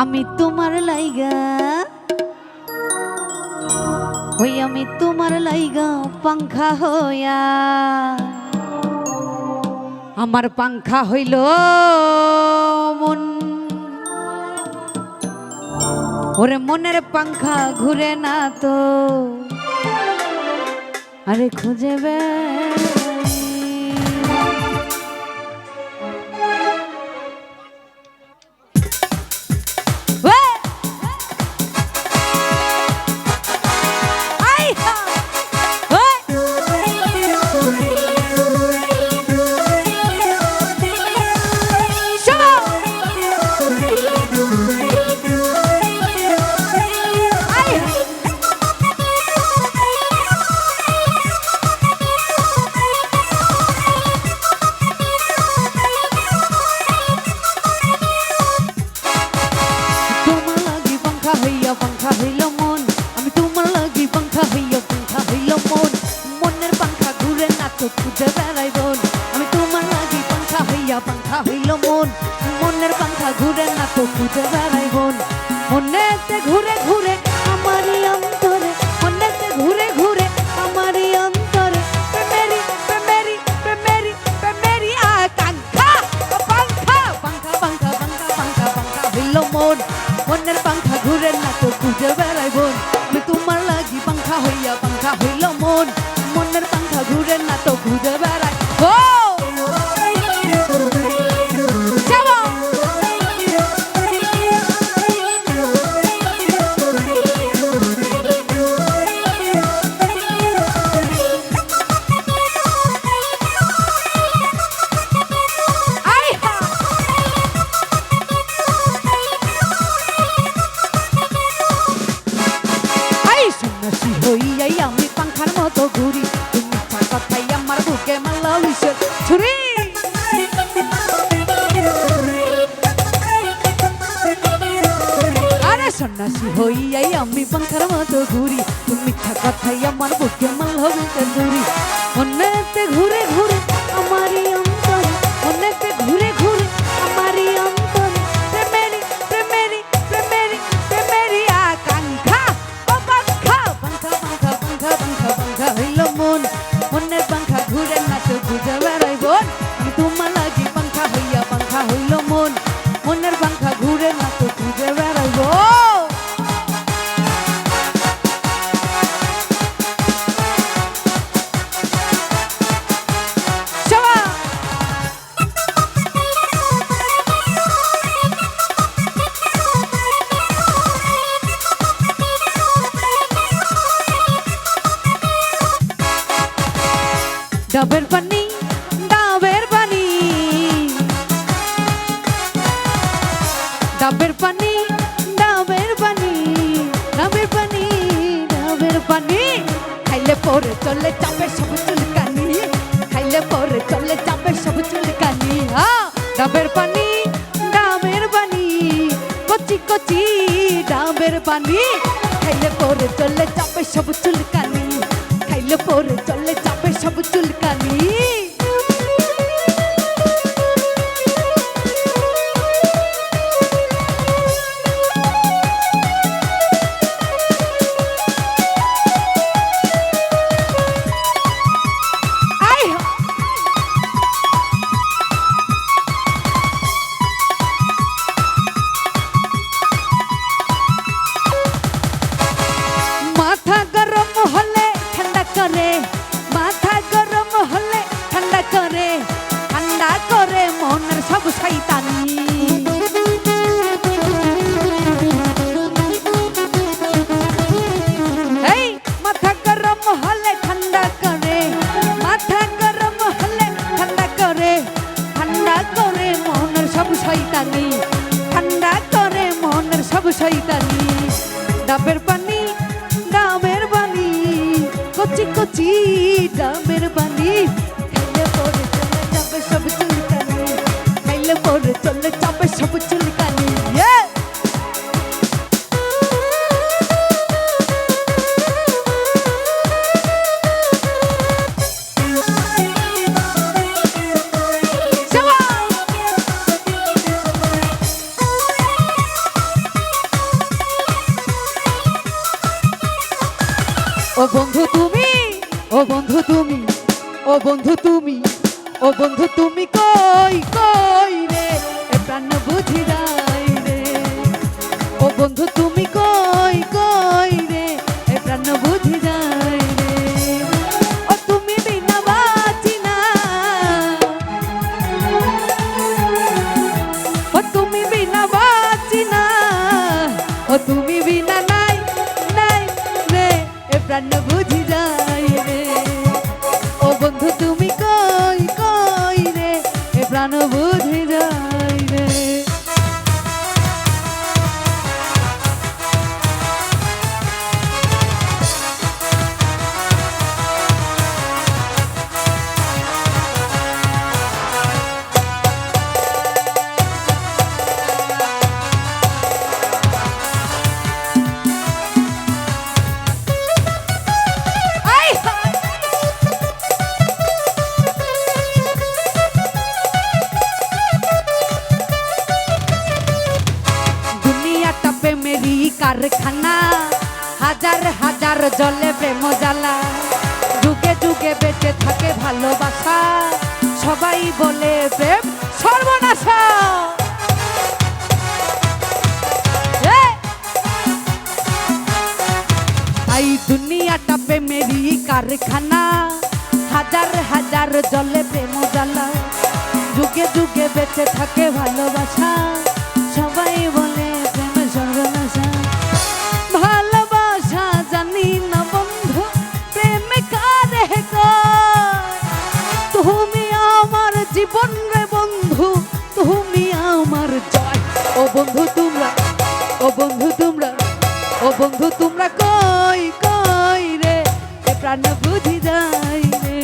আমি তোমার লাইগা ওই আমি তোমার লাইগা পাংখা হইয়া আমার পাংখা হইল মন ওরে মনের পাংখা ঘুরে না তো আরে খুঁজে পাংখা হইল মন আমি তোমার লাগি পাংখা হইল মন মনের পাংখা ঘুরে না তো খুঁজে বেড়াই বোন আমি তোমার লাগি পাংখা হইল মন মনের পাংখা ঘুরে না তো খুঁজে বেড়াই বোন মনেতে ঘুরে ঘুরে আমারই অন্তরে মনেতে ঘুরে ঘুরে আমারই অন্তরে প্রেমেরি আকাঙ্ক্ষা পাংখা হইল মন মনের পাংখা ঘুরে না তো খুঁজে বেড়াই বোন আমি তোমার লাগি পাংখা হইল মন মনের পাংখা ঘুরে না তো খুঁজে বেড়াই সন্ন্যাসী হইয়াই আমি পাংখার মতো ঘুরি তুমি কথাই আমার বুকে মারলা বিষের ছুরি আরে সন্ন্যাসী হইয়াই আমি পাংখার মতো ঘুরি তুমি কথাই আমার বুকে মারলা বিষের ছুরি মনেতে ঘুরে ঘুরে আমারই অন্তরে মনেতে ঘুরে ঘুরে আমারই অন্তরে প্রেমেরি আকাঙ্ক্ষা পাংখা হইল মন মনের পাংখা ঘুরে না তো খুঁজে বেড়াই বোন আমি তোমার লাগি পাংখা হইল মন মনের পাংখা ঘুরে না তো খুঁজে বেড়াই ডাবের পানি ডাবের পানি ডাবের পানি ডাবের পানি ডাবের পানি ডাবের পানি খাইলে পরে চলে যাবে সব চুলকানি খাইলে পরে চলে যাবে সব চুলকানি ডাবের পানি কচি কচি ডাবের পানি খাইলে পরে চলে যাবে সব চুলকানি খাইলে পরে চলে যাবে সব চুলকানি মাথা গরম হলে ঠান্ডা করে মাথা গরম হলে ঠান্ডা করে মনের সব শয়তানি এই মাথা গরম হলে ঠান্ডা করে মাথা গরম হলে ঠান্ডা করে মনের সব শয়তানি ঠান্ডা করে মনের সব শয়তানি ডাবের পানি কচি কচি ডাবের পানি খাইলে পরে চলে যাবে সব চুলকানি খাইলে পরে চলে যাবে সব চুলকানি বন্ধু তুমি, ও বন্ধু তুমি, ও বন্ধু তুমি, ও বন্ধু তুমি কই কই রে এ প্রাণ বুঝি যাই রে। ও বন্ধু তুমি কই কই রে এ প্রাণ বুঝি যাই রে। ও তুমি বিনা বাঁচি না, ও তুমি বিনা বাঁচি না, ও তুমি বিনা নাই নাই রে এ প্রাণ বুঝি যাই রে। ও বন্ধু তুমি কই কই রে এ প্রাণ বুঝি যাই রে। মেরি কারখানা হাজার হাজার জলে প্রেম জ্বালা, যুগে যুগে বেঁচে থাকে ভালোবাসা, সবাই বলে প্রেম সর্বনাশা। এই দুনিয়াটা প্রেমেরই কারখানা, হাজার হাজার জলে প্রেম জ্বালা, যুগে যুগে বেঁচে থাকে ভালোবাসা, সবাই বলে প্রেম সর্বনাশা। ভালোবাসা জানি না বন্ধু প্রেমে কারে কয়, তুমি আমার জীবন রে বন্ধু, তুমি আমার জয়। ও বন্ধু তোমরা, ও বন্ধু তোমরা, ও বন্ধু তোমরা কই কই রে এ প্রাণ বুঝি যাই রে।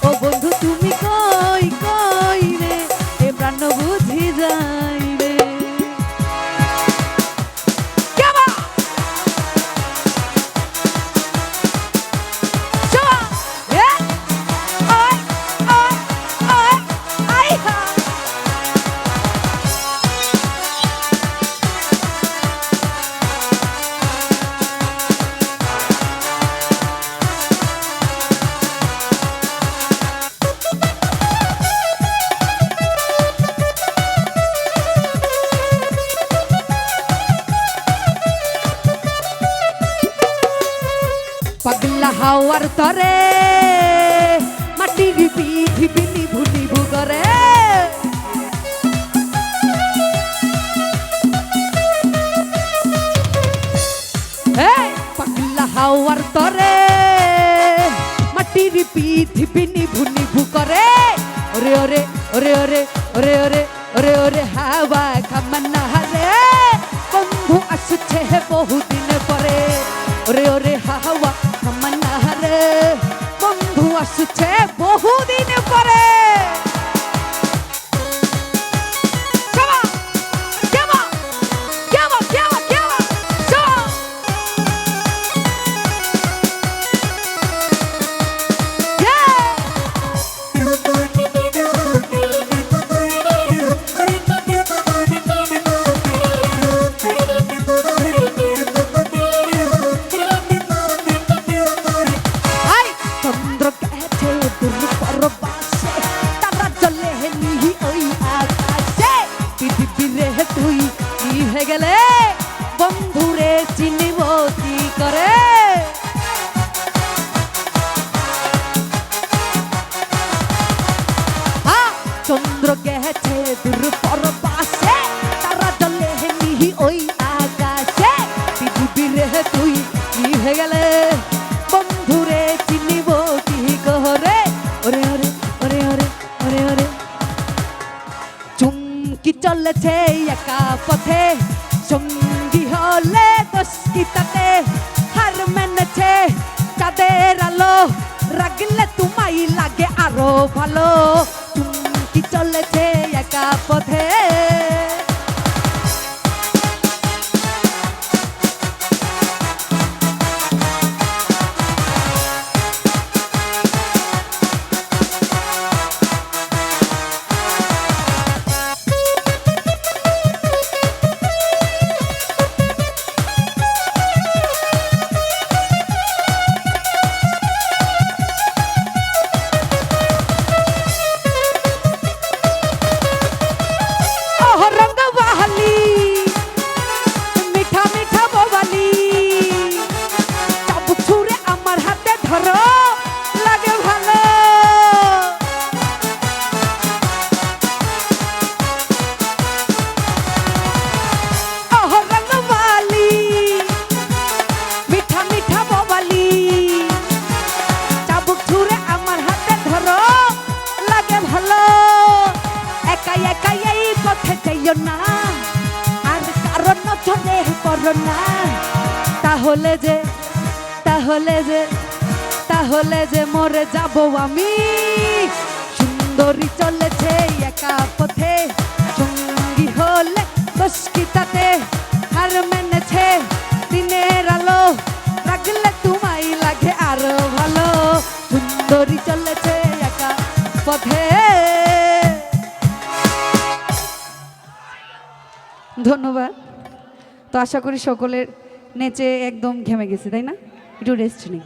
ও বন্ধু তুমি কই কই রে এ প্রাণ বুঝি যাই রে। পাগলা হাওয়ার তরে মাটির পৃথিবী নিভু নিভু করে, পাগলা হাওয়ার তরে মাটির পৃথিবী নিভু নিভু করে। ওরে ওরে ওরে ওরে ওরে ওরে ওরে ওরে হাওয়া কামনা রে বন্ধু আসছে বহুদিন পরে। ওরে ওরে হাওয়া কামনা রে বন্ধু আসছে বহুদিন পরে। গেলে বন্ধুরে চিনিব কি করে। চন্দ্র গেছে দূর পরবাসে, তারা জলে নিহি ওই আকাশে, পৃথিবীরে তুই নিভে গেলে বন্ধুরে চিনিব কি করে। ওরে ওরে ওরে ওরে ওরে ওরে চুমকি চলেছে একা পথে, সঙ্গী হলে দোষ কি তাতে, হার মেনেছে চাঁদের আলো, রাগলে তোমায় লাগে আরো ভালো। চুমকি চলেছে একা পথে। হইও না আর কারণ নজরে পড়ো না তাহলে যে তাহলে যে তাহলে যে মরে যাব আমি সুন্দরী চলেছে একা পথে সঙ্গী হলে দোষকিতাতে হার মেনেছে দিনের আলো লাগলে তোমায় লাগে আরো ভালো সুন্দরী চলেছে একা পথে। ধন্যবাদ। তো আশা করি সকলের নেচে একদম ঘেমে গেছে, তাই না? একটু রেস্ট নিই।